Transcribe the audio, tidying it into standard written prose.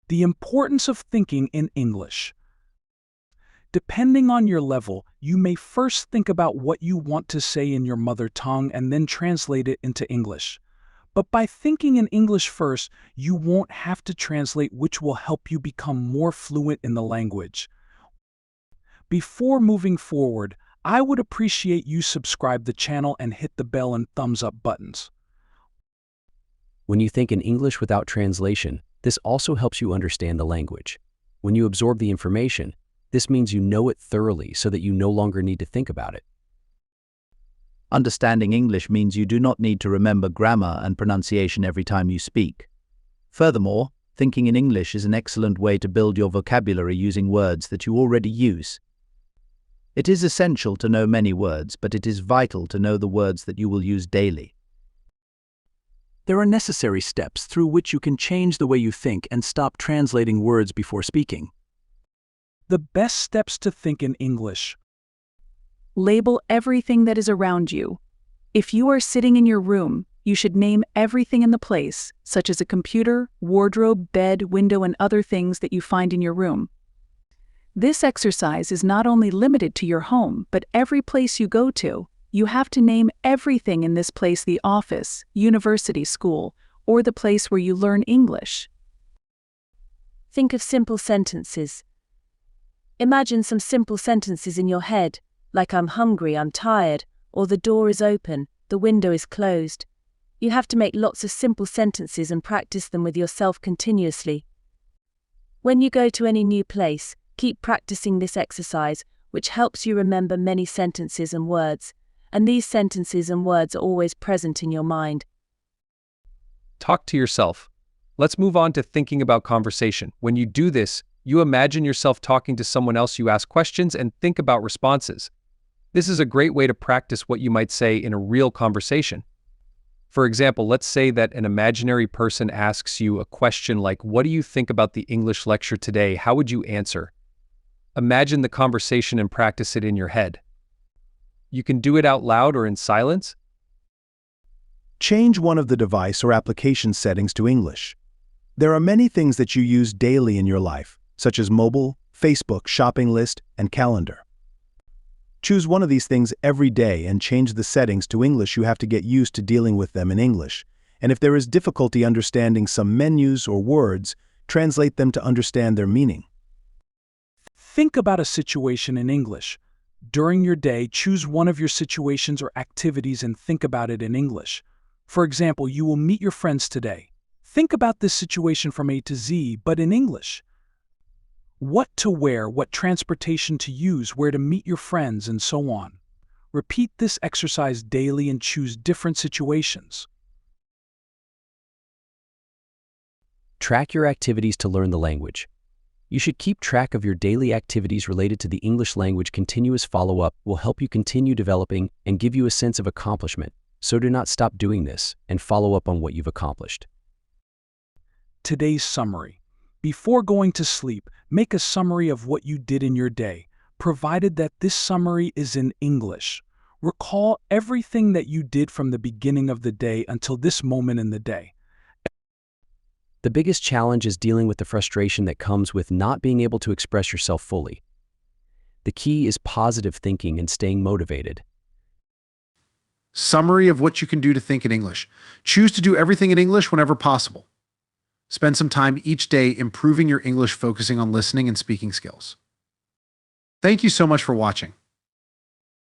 The importance of thinking in English. Depending on your level, you may first think about what you want to say in your mother tongue and then translate it into English. But by thinking in English first, you won't have to translate, which will help you become more fluent in the language. Before moving forward, I would appreciate you subscribe the channel and hit the bell and thumbs up buttons. When you think in English without translation, this also helps you understand the language. When you absorb the information, this means you know it thoroughly so that you no longer need to think about it. Understanding English means you do not need to remember grammar and pronunciation every time you speak. Furthermore, thinking in English is an excellent way to build your vocabulary using words that you already use. It is essential to know many words, but it is vital to know the words that you will use daily. There are necessary steps through which you can change the way you think and stop translating words before speaking. The best steps to think in English. Label everything that is around you. If you are sitting in your room, you should name everything in the place, such as a computer, wardrobe, bed, window, and other things that you find in your room. This exercise is not only limited to your home, but every place you go to. You have to name everything in this place: the office, university, school, or the place where you learn English. Think of simple sentences. Imagine some simple sentences in your head, like I'm hungry, I'm tired, or the door is open, the window is closed. You have to make lots of simple sentences and practice them with yourself continuously. When you go to any new place, keep practicing this exercise, which helps you remember many sentences and words, and these sentences and words are always present in your mind. Talk to yourself. Let's move on to thinking about conversation. When you do this, you imagine yourself talking to someone else, you ask questions and think about responses. This is a great way to practice what you might say in a real conversation. For example, let's say that an imaginary person asks you a question like, "What do you think about the English lecture today?" How would you answer? Imagine the conversation and practice it in your head. You can do it out loud or in silence. Change one of the device or application settings to English. There are many things that you use daily in your life, such as mobile, Facebook, shopping list, and calendar. Choose one of these things every day and change the settings to English. You have to get used to dealing with them in English. And if there is difficulty understanding some menus or words, translate them to understand their meaning. Think about a situation in English. During your day, choose one of your situations or activities and think about it in English. For example, you will meet your friends today. Think about this situation from A to Z, but in English. What to wear, what transportation to use, where to meet your friends, and so on. Repeat this exercise daily and choose different situations. Track your activities to learn the language. You should keep track of your daily activities related to the English language. Continuous follow-up will help you continue developing and give you a sense of accomplishment, so do not stop doing this and follow up on what you've accomplished. Today's summary. Before going to sleep, make a summary of what you did in your day, provided that this summary is in English. Recall everything that you did from the beginning of the day until this moment in the day. The biggest challenge is dealing with the frustration that comes with not being able to express yourself fully. The key is positive thinking and staying motivated. Summary of what you can do to think in English. Choose to do everything in English whenever possible. Spend some time each day improving your English, focusing on listening and speaking skills. Thank you so much for watching.